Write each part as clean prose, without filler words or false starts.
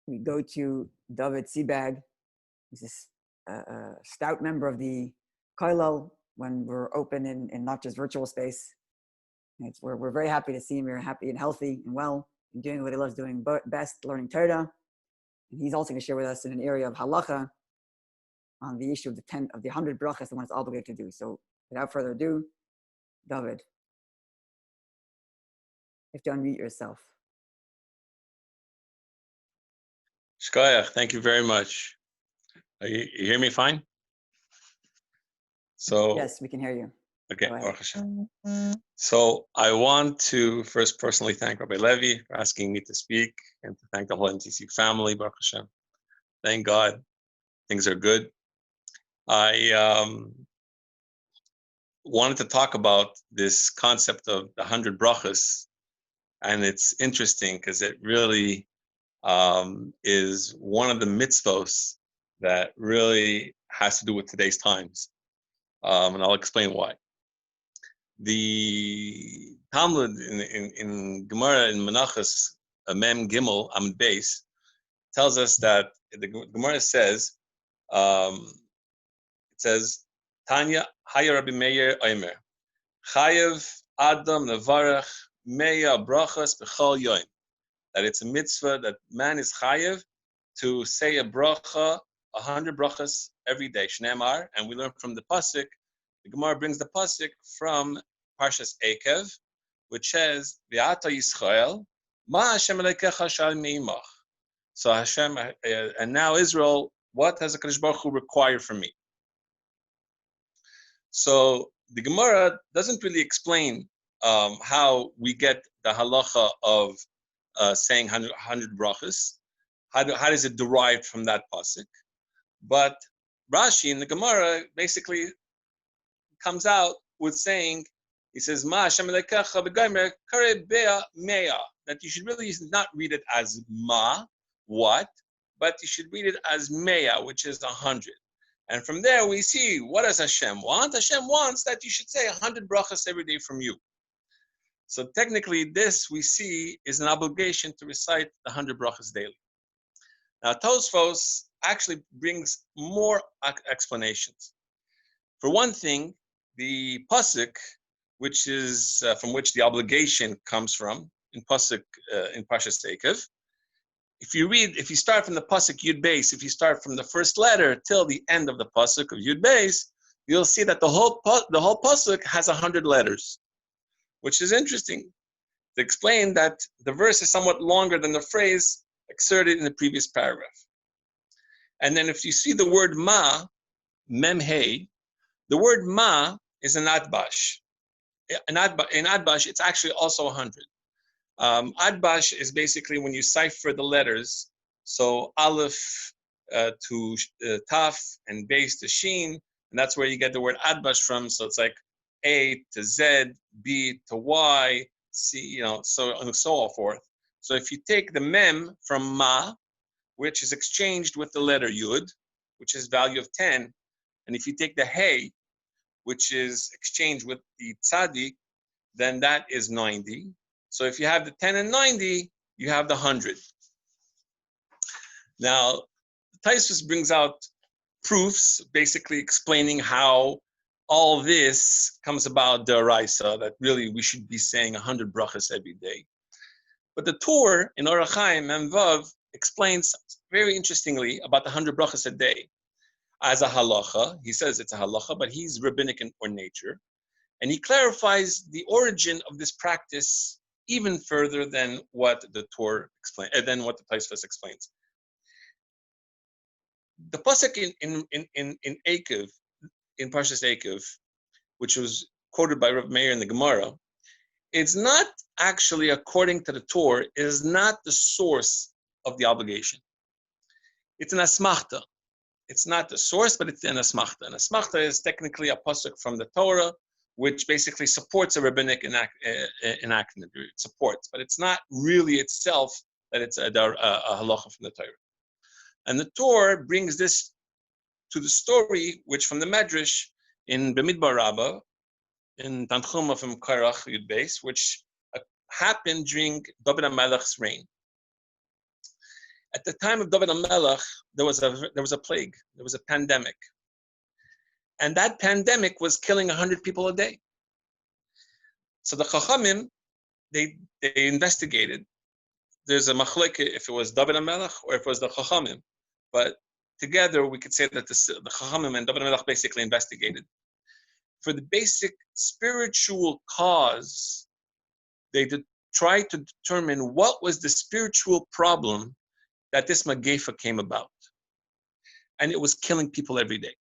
we go to David Sebbag. He's this stout member of the Kollel when we're open in not just virtual space. We're very happy to see him. We're happy and healthy and well and doing what he loves doing best, learning Torah. And he's also going to share with us in an area of halacha on the issue of the 100 brachas that one is obligated to do. So without further ado, David, you have to unmute yourself. Shkoyach, thank you very much. You hear me fine? So yes, we can hear you. Okay, Baruch Hashem. So I want to first personally thank Rabbi Levi for asking me to speak and to thank the whole NTC family, Baruch Hashem. Thank God, things are good. I wanted to talk about this concept of the 100 brachas, and it's interesting because it really is one of the mitzvos that really has to do with today's times, and I'll explain why. The Talmud in Gemara in Menachos Mem Gimel Amud Beis tells us that the Gemara says, it says, Tanya Haya Rabbi Meir Omer, Chayev Adam Nevarach Meya Brachas B'chol Yom. That it's a mitzvah that man is chayev to say a bracha, 100 brachas every day. Shneimar, and we learn from the pasuk. The Gemara brings the pasuk from Parshas Ekev, which says, "V'ata Yisrael, ma Hashem Elokecha shal meimach." So Hashem, and now Israel, what has the Kadosh Baruch Hu required from me? So the Gemara doesn't really explain how we get the halacha of saying 100 brachas. How does it derive from that pasuk? But Rashi in the Gemara basically comes out with saying, he says, "Ma Hashem Elokecha b'gomer kareh bea mea," that you should really not read it as ma, what, but you should read it as mea, which is 100. And from there we see, what does Hashem want? Hashem wants that you should say 100 brachas every day from you. So technically, this we see is an obligation to recite the 100 brachas daily. Now, Tosfos actually brings more explanations. For one thing, the pasuk, which is from which the obligation comes from, in pasuk in Parshas Ekev. If you start from the pasuk Yud Beis, if you start from the first letter till the end of the pasuk of Yud Beis, you'll see that the whole pasuk has 100 letters, which is interesting to explain that the verse is somewhat longer than the phrase exerted in the previous paragraph. And then if you see the word ma, mem hey, the word ma is an adbash. In adbash, it's actually also 100. Adbash is basically when you cipher the letters, so aleph to taf and beis to shin, and that's where you get the word adbash from. So it's like A to Z, B to Y, C, so on and so forth. So if you take the mem from ma, which is exchanged with the letter yud, which is value of 10, and if you take the hey, which is exchanged with the tzaddik, then that is 90. So if you have the 10 and 90, you have the 100. Now, Taisus brings out proofs, basically explaining how all this comes about d'oraisa, that really we should be saying 100 brachas every day. But the Torah in Orach Chaim Memvav explains very interestingly about the 100 brachas a day as a halacha. He says it's a halacha, but he's rabbinic in nature. And he clarifies the origin of this practice even further than what the Torah explains, than what the Tosfos explains. The pasuk in Ekev, in Parshas Ekev, which was quoted by Rav Meir in the Gemara, it's not actually, according to the Torah, it is not the source of the obligation. It's an asmachta. It's not the source, but it's an asmachta. An asmachta is technically a pasuk from the Torah, which basically supports a rabbinic enactment. It supports, but it's not really itself that it's a halacha from the Torah. And the Torah brings this to the story, which from the Medrash in B'midbar Rabbah, in Tanchuma from Korach Yud Beis, which happened during David HaMelech's reign. At the time of David HaMelech, there was a plague, there was a pandemic. And that pandemic was killing 100 people a day. So the Chachamim, they investigated. There's a machlek if it was David HaMelech or if it was the Chachamim. But together we could say that the Chachamim and David HaMelech basically investigated. For the basic spiritual cause, they tried to determine what was the spiritual problem that this Magefa came about. And it was killing people every day.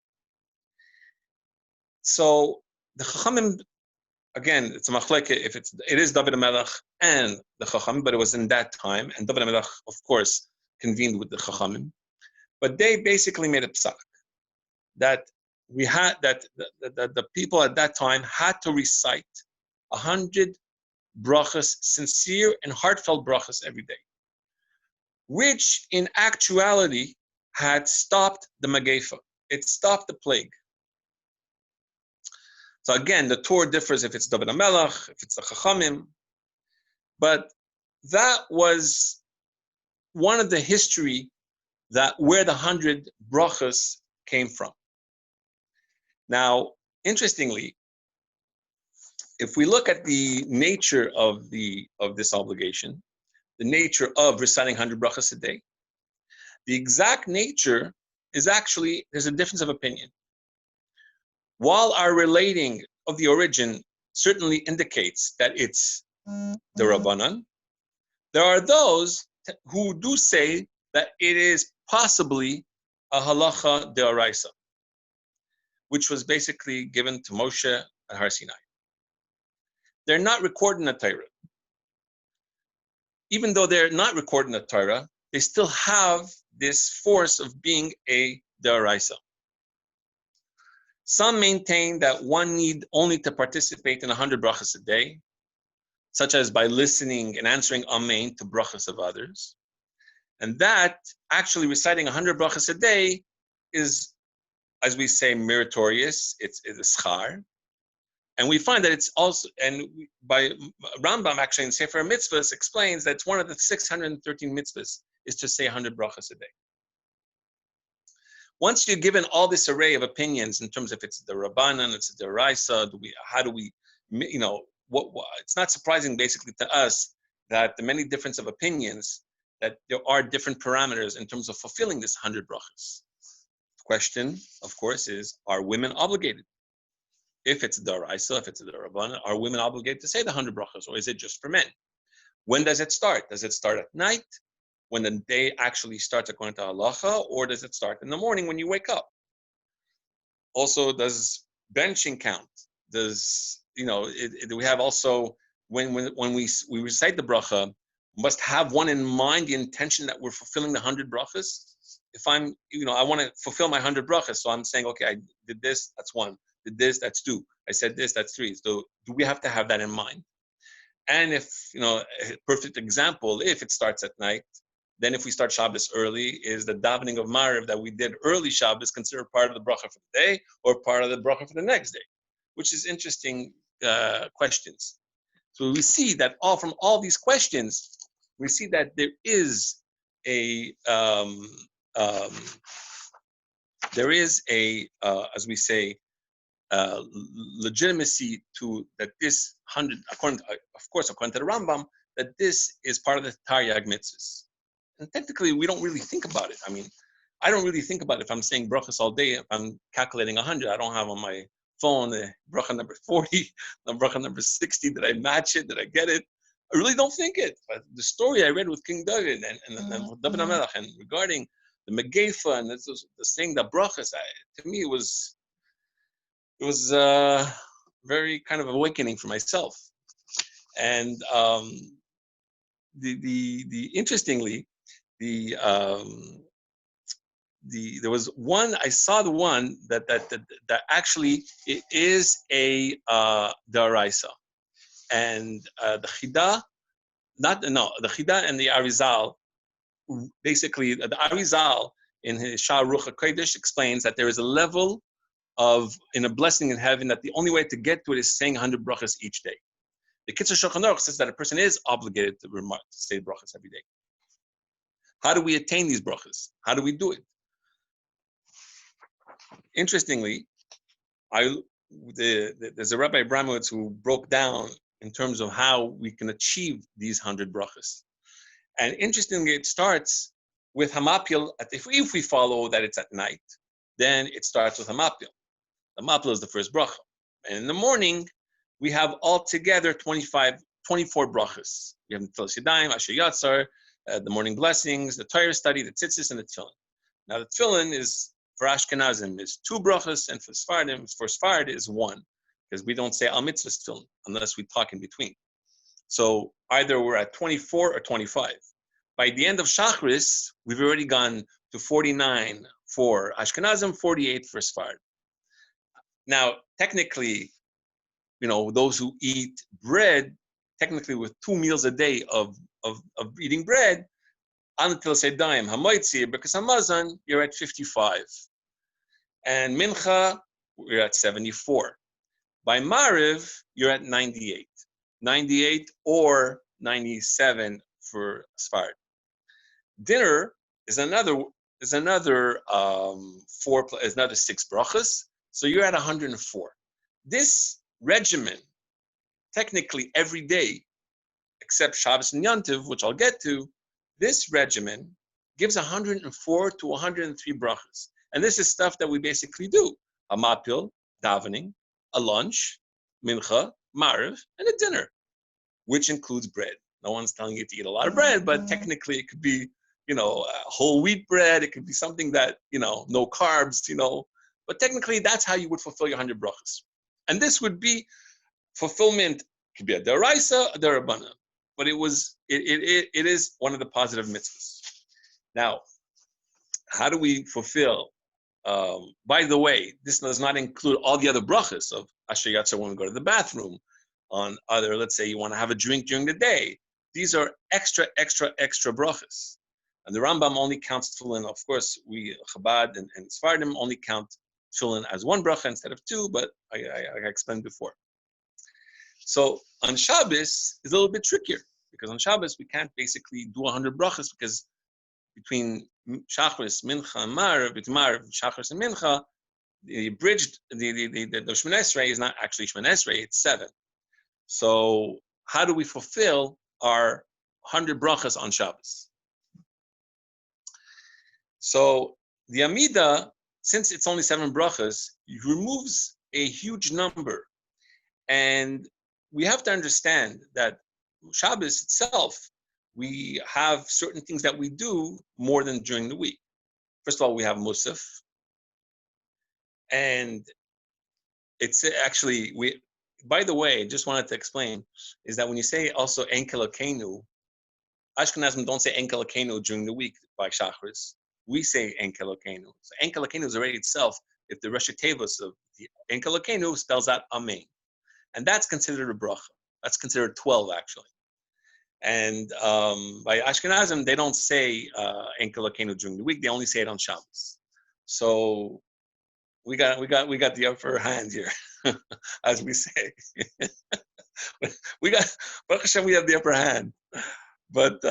So the Chachamim, again, it's a machleke if it is David HaMelech and the Chachamim, but it was in that time, and David HaMelech, of course, convened with the Chachamim. But they basically made a psak that we had the people at that time had to recite 100 brachas, sincere and heartfelt brachas every day, which in actuality had stopped the Magefa. It stopped the plague. So again, the Torah differs if it's David HaMelech, if it's the Chachamim, but that was one of the history that where the 100 brachas came from. Now, interestingly, if we look at the nature of this obligation, the nature of reciting 100 brachas a day, the exact nature is actually, there's a difference of opinion. While our relating of the origin certainly indicates that it's the Rabbanan, there are those who do say that it is possibly a halacha deoraisa, which was basically given to Moshe at Har Sinai. They're not recorded in the Torah. Even though they're not recorded in the Torah, they still have this force of being a deoraisa. Some maintain that one need only to participate in 100 brachas a day, such as by listening and answering amen to brachas of others. And that actually reciting 100 brachas a day is, as we say, meritorious. It's a schar. And we find that it's also, and by Rambam actually in Sefer Mitzvahs explains that it's one of the 613 mitzvahs is to say 100 brachas a day. Once you're given all this array of opinions in terms of it's the Rabbanan, it's the Raisa, it's not surprising basically to us that the many difference of opinions, that there are different parameters in terms of fulfilling this 100 brachas. The question, of course, is, are women obligated? If it's the Raisa, if it's the Rabbanan, are women obligated to say the 100 brachas, or is it just for men? When does it start? Does it start at night, when the day actually starts according to halacha, or does it start in the morning when you wake up? Also, does benching count? Does, we have also, when we recite the bracha, must have one in mind, the intention that we're fulfilling the 100 brachas. If I'm, I want to fulfill my 100 brachas, so I'm saying, okay, I did this, that's one. Did this, that's two. I said this, that's three. So do we have to have that in mind? And if, a perfect example, if it starts at night, then if we start Shabbos early, is the davening of Mariv that we did early Shabbos considered part of the bracha for the day or part of the bracha for the next day? Which is interesting questions. So we see that from all these questions, we see that there is as we say, legitimacy to that this 100, according to the Rambam, that this is part of the Taryag mitzvahs. And technically, we don't really think about it. I mean, I don't really think about it if I'm saying brachas all day. If I'm calculating 100, I don't have on my phone the bracha number 40, the bracha number 60. Did I match it? Did I get it? I really don't think it. But the story I read with King David and David HaMelech, and regarding the Megefa and the saying the brachas, to me it was very kind of awakening for myself. And interestingly, there was one, I saw the one that actually it is a daraisa, and the Chida, the Chida and the Arizal, basically the Arizal in his Shah Ruach HaKodesh explains that there is a level in a blessing in heaven that the only way to get to it is saying 100 brachas each day. The Kitzur Shulchan Aruch says that a person is obligated to say brachas every day. How do we attain these brachas? How do we do it? Interestingly, there's a Rabbi Abramowitz who broke down in terms of how we can achieve these 100 brachas. And interestingly, it starts with Hamapil. If we follow that it's at night, then it starts with Hamapil. Hamapil is the first bracha. And in the morning, we have altogether 24 brachas. We have the Tfilas Yadayim, Asher Yatzar, the morning blessings, the Torah study, the tzitzis, and the tefillin. Now, the tefillin is, for Ashkenazim, is 2 brachas, and for Sephardim is 1, because we don't say al mitzvah tefillin unless we talk in between. So either we're at 24 or 25. By the end of Shachris, we've already gone to 49 for Ashkenazim, 48 for Sephardim. Now, technically, those who eat bread, technically with 2 meals a day of eating bread, until Sedayim, Hamoitzi, because Hamazon, you're at 55. And Mincha, you're at 74. By Mariv, you're at 98. 98 or 97 for Sfard. Dinner is another 6 brachas, so you're at 104. This regimen, technically every day, except Shabbos and Yontiv, which I'll get to, this regimen gives 104 to 103 brachas. And this is stuff that we basically do. A mapil, davening, a lunch, mincha, mariv, and a dinner, which includes bread. No one's telling you to eat a lot of bread, but technically it could be, whole wheat bread. It could be something that, no carbs, But technically that's how you would fulfill your 100 brachas. And this would be fulfillment, could be a deraisa, a derabana. But it is one of the positive mitzvahs. Now, how do we fulfill? By the way, this does not include all the other brachas of Asher Yatzar when we go to the bathroom, on other, let's say you want to have a drink during the day. These are extra brachas. And the Rambam only counts tefillin. Of course, we, Chabad and Sfardim, only count tefillin as 1 bracha instead of 2, but I explained before. So on Shabbos, it's a little bit trickier, because on Shabbos, we can't basically do 100 brachas, because between Shachris, Mincha, and Mariv, between Mariv, Shachris, and Mincha, the bridged, the Shmoneh Esrei is not actually Shmoneh Esrei, it's 7. So how do we fulfill our 100 brachas on Shabbos? So the Amida, since it's only 7 brachas, it removes a huge number. And we have to understand that Shabbos itself, we have certain things that we do more than during the week. First of all, we have Musaf. And it's actually, by the way, just wanted to explain, is that when you say also Enkel Elokeinu, Ashkenazim don't say Enkel Elokeinu during the week by Shachris. We say Enkel Elokeinu. So Enkel Elokeinu is already itself, if the Rosh Tevos of the Enkel Elokeinu spells out Amen. And that's considered a bracha. That's considered 12, actually. And by Ashkenazim, they don't say Enkel Elokeinu during the week. They only say it on Shabbos. So we got the upper hand here, as we say. Baruch Hashem, we have the upper hand. But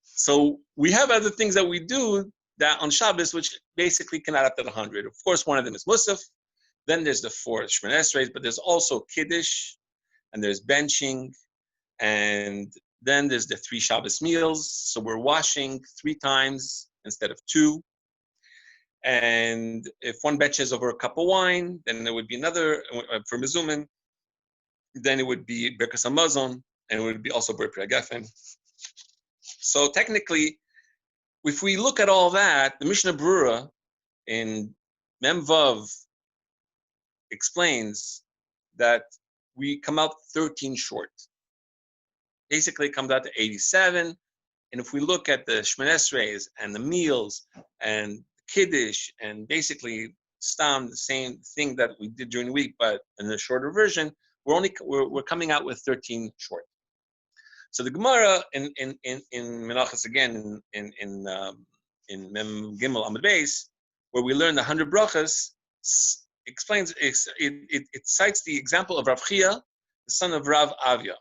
so we have other things that we do that on Shabbos, which basically can add up to 100. Of course, one of them is Musaf. Then there's the 4 Shmoneh Esreis, but there's also Kiddush, and there's benching, and then there's the 3 Shabbos meals. So we're washing 3 times instead of 2. And if one benches over a cup of wine, then there would be another for Mezumin. Then it would be Birkas Hamazon, and it would be also Ber Pri Gefen. So technically, if we look at all that, the Mishnah Berurah in Mem Vav explains that we come out 13 short. Basically, it comes out to 87. And if we look at the Shmoneh Esreis and the meals and Kiddush and basically Stam, the same thing that we did during the week, but in a shorter version, we're coming out with 13 short. So the Gemara in Menachos again in Mem Gimel Amud Beis, where we learn the 100 brachas, explains it cites the example of Rav Chia, the son of Rav Avia,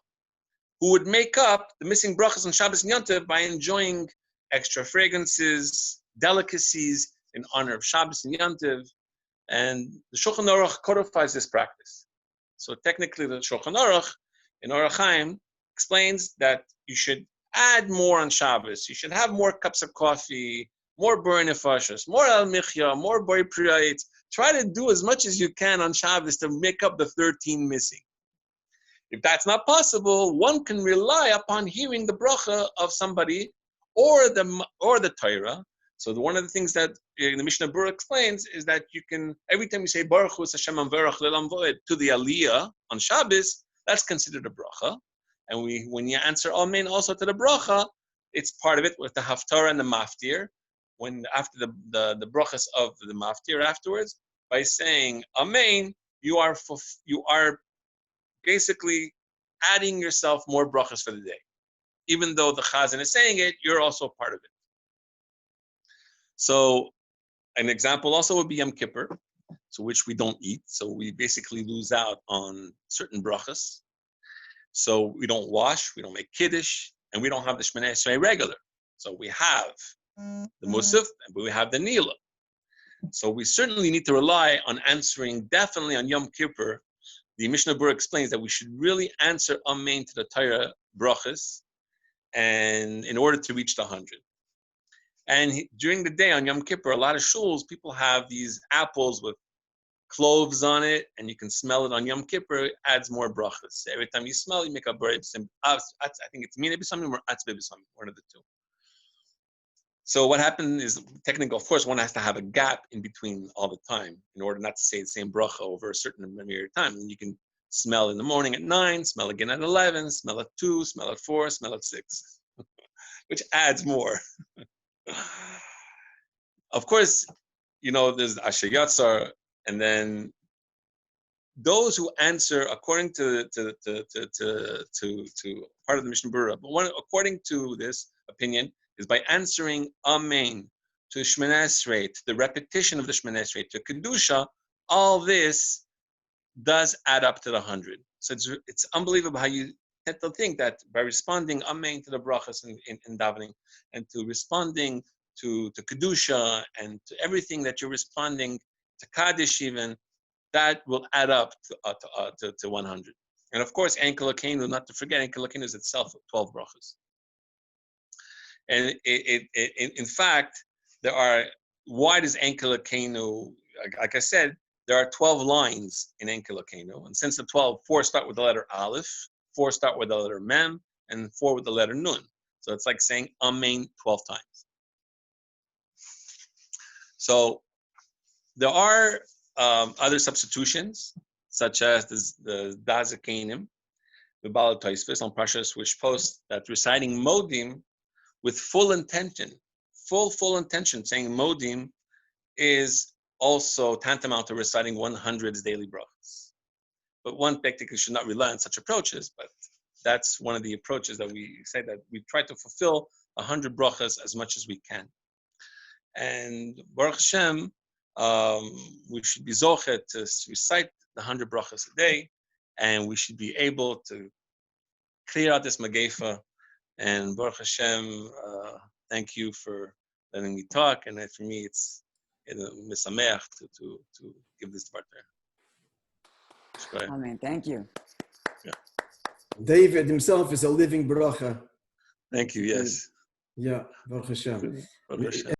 who would make up the missing brachas on Shabbos and Yontiv by enjoying extra fragrances, delicacies in honor of Shabbos and Yom Tov. And the Shulchan Aruch codifies this practice. So technically, the Shulchan Aruch in Orach Chaim explains that you should add more on Shabbos. You should have more cups of coffee, more bor nefashos, more al michya, more bor priyot. Try to do as much as you can on Shabbos to make up the 13 missing. If that's not possible, one can rely upon hearing the bracha of somebody or the Torah. So one of the things that the Mishnah Berurah explains is that you can, every time you say Baruch Hu Hashem Amvarach Le'olam Va'ed to the Aliyah on Shabbos, that's considered a bracha. And when you answer Amen also to the bracha, it's part of it with the Haftarah and the Maftir. When after the brachas of the Maftir afterwards, by saying Amen, you are basically adding yourself more brachas for the day. Even though the Chazan is saying it, you're also part of it. So an example also would be Yom Kippur, so which we don't eat. So we basically lose out on certain brachas. So we don't wash, we don't make kiddush, and we don't have the Shmoneh Esrei regular. So we have the Musaf, but we have the Nila. So we certainly need to rely on answering, definitely on Yom Kippur. The Mishnah Berurah explains that we should really answer Amen to the Torah brachas, and in order to reach the 100. And during the day on Yom Kippur, a lot of shuls, people have these apples with cloves on it, and you can smell it on Yom Kippur. It adds more brachas. Every time you smell, you make a b'rei b'sim. I think it's mina b'samim or atzbe b'samim, one of the two. So what happened is, technically, of course, one has to have a gap in between all the time in order not to say the same bracha over a certain period of time. And you can smell in the morning at 9, smell again at 11, smell at 2, smell at 4, smell at 6, which adds more. Of course, there's Asher Yatzar, and then those who answer according to part of the Mishnah Berurah, but according to this opinion, is by answering Amen to Shmoneh Esrei, to the repetition of the Shmoneh Esrei, to Kedusha. All this does add up to the 100. So it's unbelievable how you tend to think that by responding Amen to the brachas in davening, and to responding to Kedusha, and to everything that you're responding to Kaddish even, that will add up to 100. And of course, Ein Kolokenu, not to forget, Ein Kolokenu is itself 12 brachas. And in fact, why does Ein Kolokenu, like I said, there are 12 lines in Ein Kolokenu. And since the 12, 4 start with the letter Aleph, 4 start with the letter Mem, and 4 with the letter Nun. So it's like saying Amen 12 times. So there are other substitutions, such as the Dazakenim, the Bala Tosfos on Parshas which post that reciting Modim with full intention, full intention, saying Modim is also tantamount to reciting 100 daily brachas. But one technically should not rely on such approaches, but that's one of the approaches that we say, that we try to fulfill 100 brachas as much as we can. And Baruch Hashem, we should be zochet to recite the 100 brachas a day, and we should be able to clear out this magefa. And Baruch Hashem, thank you for letting me talk. And for me, it's misameach to give this part there. Amen. Thank you. Yeah. David himself is a living bracha. Thank you. Yes. Yeah, Baruch Hashem. Baruch Hashem.